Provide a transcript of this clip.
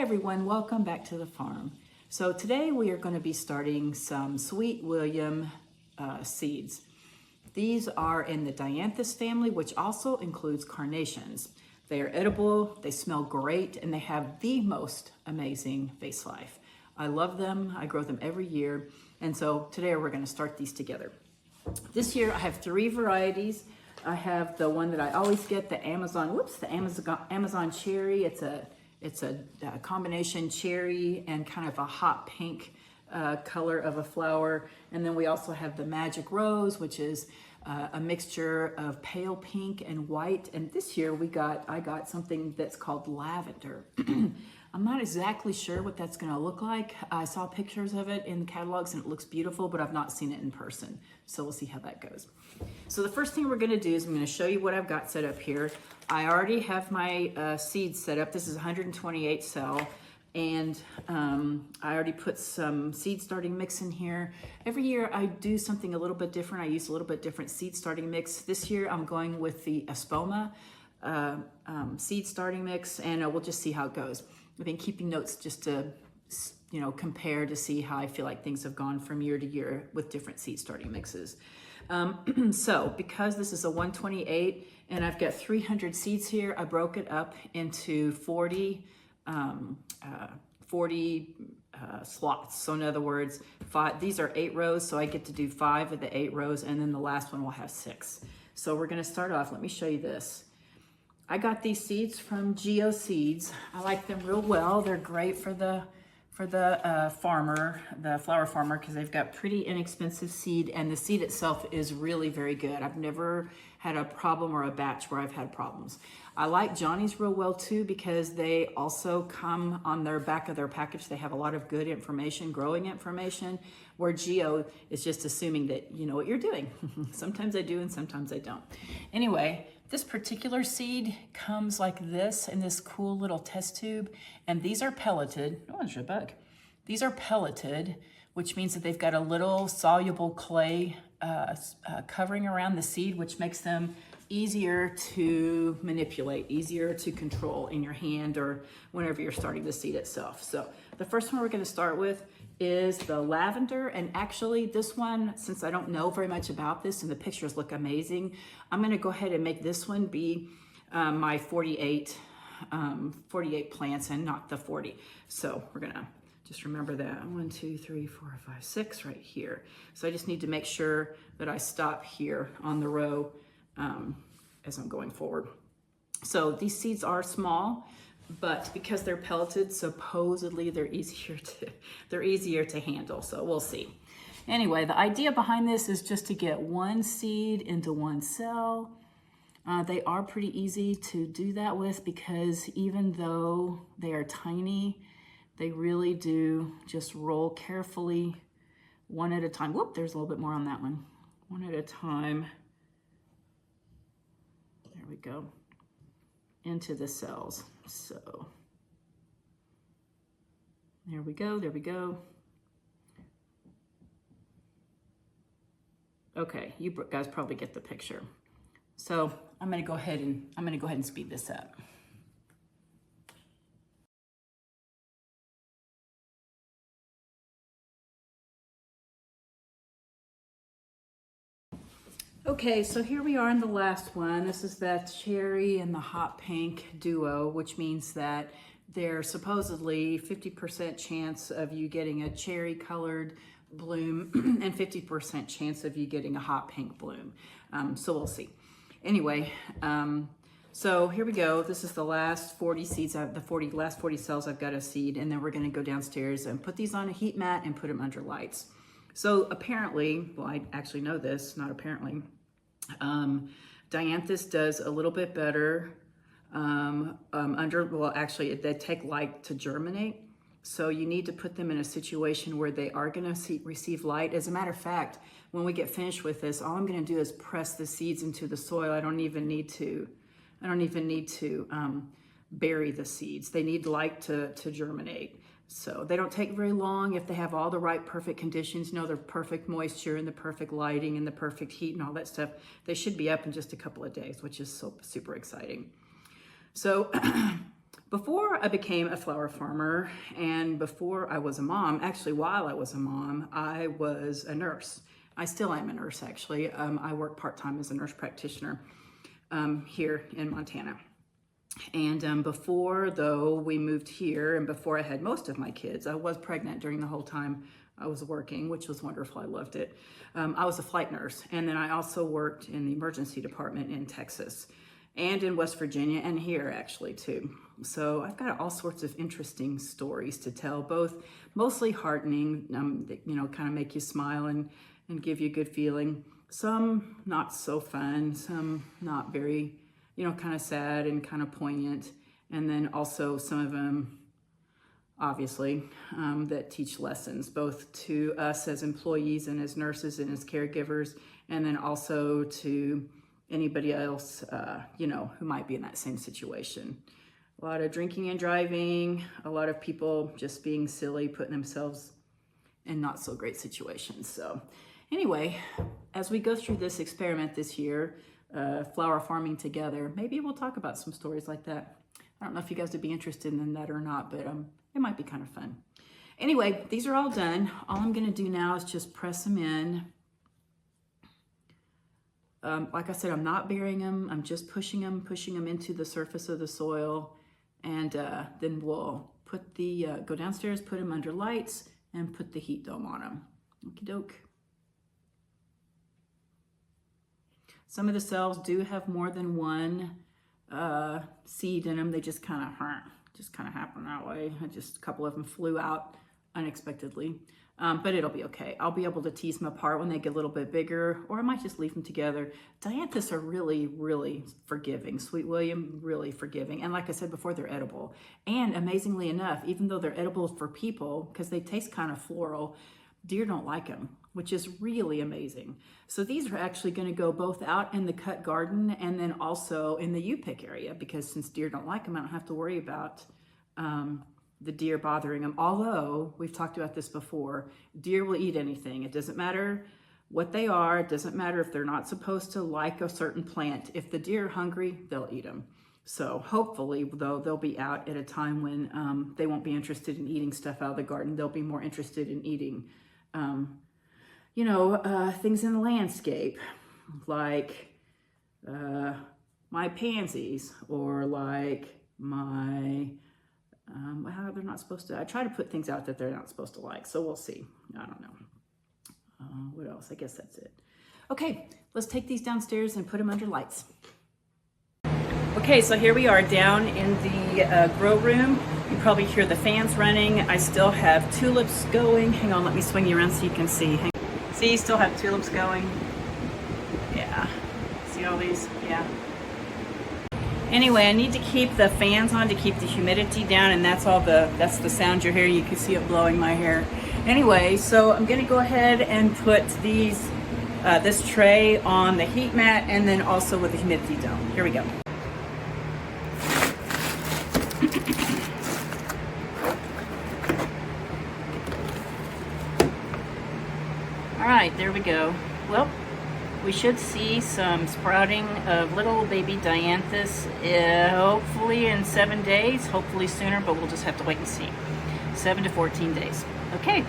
everyone, welcome back to the farm. So today we are going to be starting some Sweet William seeds. These are in the Dianthus family, which also includes carnations. They are edible, they smell great, and they have the most amazing vase life. I love them, I grow them every year, and so today we're going to start these together. This year I have 3 varieties. I have the one that I always get, the Amazon cherry. It's a combination cherry and kind of a hot pink color of a flower. And then we also have the magic rose, which is a mixture of pale pink and white. And this year I got something that's called lavender. I'm not exactly sure what that's gonna look like. I saw pictures of it in the catalogs and it looks beautiful, but I've not seen it in person. So we'll see how that goes. So the first thing we're gonna do is I'm gonna show you what I've got set up here. I already have my seeds set up. This is 128 cell. And I already put some seed starting mix in here. Every year I do something a little bit different. I use a little bit different seed starting mix. This year I'm going with the Espoma seed starting mix, and we'll just see how it goes. I've been keeping notes just to, compare to see how I feel like things have gone from year to year with different seed starting mixes. So because this is a 128 and I've got 300 seeds here, I broke it up into 40 slots. So in other words, these are 8 rows, so I get to do 5 of the 8 rows, and then the last one will have 6. So we're gonna start off, let me show you this. I got these seeds from Geo Seeds. I like them real well. They're great for the farmer, the flower farmer, because they've got pretty inexpensive seed, and the seed itself is really very good. I've never had a problem or a batch where I've had problems. I like Johnny's real well too, because they also come on their back of their package. They have a lot of good information, growing information, where Geo is just assuming that you know what you're doing. Sometimes I do and sometimes I don't. Anyway, this particular seed comes like this in this cool little test tube, and these are pelleted. Oh, there's a bug. These are pelleted, which means that they've got a little soluble clay covering around the seed, which makes them easier to manipulate, easier to control in your hand or whenever you're starting the seed itself. So the first one we're going to start with is the lavender, and actually this one, since I don't know very much about this and the pictures look amazing, I'm going to go ahead and make this one be my 48 plants and not the 40. So we're gonna just remember that 1, 2, 3, 4, 5, 6 right here. So I just need to make sure that I stop here on the row as I'm going forward. So these seeds are small, but because they're pelleted, supposedly they're easier to handle. So we'll see. Anyway, the idea behind this is just to get one seed into one cell. They are pretty easy to do that with, because even though they are tiny, they really do just roll carefully, one at a time. Whoop, there's a little bit more on that one. One at a time. There we go. Into the cells. So there we go, there we go. Okay, you guys probably get the picture. So I'm gonna go ahead and speed this up. Okay, so here we are in the last one. This is that cherry and the hot pink duo, which means that there's supposedly 50% chance of you getting a cherry colored bloom and 50% chance of you getting a hot pink bloom. So we'll see. Anyway, so here we go. This is the last 40 seeds, last 40 cells I've got a seed, and then we're gonna go downstairs and put these on a heat mat and put them under lights. So apparently, well, I actually know this, not apparently, Dianthus does a little bit better actually they take light to germinate. So you need to put them in a situation where they are gonna receive light. As a matter of fact, when we get finished with this, all I'm gonna do is press the seeds into the soil. I don't even need to bury the seeds. They need light to germinate. So they don't take very long if they have all the right perfect conditions, the perfect moisture and the perfect lighting and the perfect heat and all that stuff. They should be up in just a couple of days, which is so super exciting. So Before I became a flower farmer and before I was a mom, actually while I was a mom, I was a nurse. I still am a nurse, actually. I work part-time as a nurse practitioner here in Montana. And before, though, we moved here and before I had most of my kids, I was pregnant during the whole time I was working, which was wonderful. I loved it. I was a flight nurse, and then I also worked in the emergency department in Texas and in West Virginia and here actually too. So I've got all sorts of interesting stories to tell, both mostly heartening, that, you know, kind of make you smile and give you a good feeling. Some not so fun, some not very, you know, kind of sad and kind of poignant. And then also some of them, obviously, that teach lessons, both to us as employees and as nurses and as caregivers, and then also to anybody else, you know, who might be in that same situation. A lot of drinking and driving, a lot of people just being silly, putting themselves in not so great situations. So anyway, as we go through this experiment this year, flower farming together, maybe we'll talk about some stories like that. I don't know if you guys would be interested in that or not, but it might be kind of fun. Anyway, these are all done. All I'm gonna do now is just press them in. Like I said, I'm not burying them. I'm just pushing them into the surface of the soil. And then we'll put go downstairs, put them under lights, and put the heat dome on them. Okie doke. Some of the cells do have more than one seed in them. They just kind of happen that way. Just a couple of them flew out unexpectedly, but it'll be okay. I'll be able to tease them apart when they get a little bit bigger, or I might just leave them together. Dianthus are really, really forgiving. Sweet William, really forgiving. And like I said before, they're edible. And amazingly enough, even though they're edible for people, because they taste kind of floral, deer don't like them, which is really amazing. So these are actually going to go both out in the cut garden and then also in the U-pick area, because since deer don't like them, I don't have to worry about the deer bothering them. Although we've talked about this before, deer will eat anything. It doesn't matter what they are. It doesn't matter if they're not supposed to like a certain plant. If the deer are hungry, they'll eat them. So hopefully, though, they'll be out at a time when they won't be interested in eating stuff out of the garden. They'll be more interested in eating you know, things in the landscape, like my pansies, or like my, well, they're not supposed to, I try to put things out that they're not supposed to like, so we'll see. I don't know. What else? I guess that's it. Okay, let's take these downstairs and put them under lights. Okay, so here we are down in the grow room. You probably hear the fans running. I still have tulips going. Hang on, let me swing you around so you can see. See, you still have tulips going. Yeah, see all these? Yeah. Anyway, I need to keep the fans on to keep the humidity down, and that's the sound you're hearing. You can see it blowing my hair. Anyway, so I'm gonna go ahead and put these, this tray on the heat mat, and then also with the humidity dome. Here we go. All right, there we go. Well, we should see some sprouting of little baby Dianthus, hopefully in 7 days, hopefully sooner, but we'll just have to wait and see. 7 to 14 days. Okay.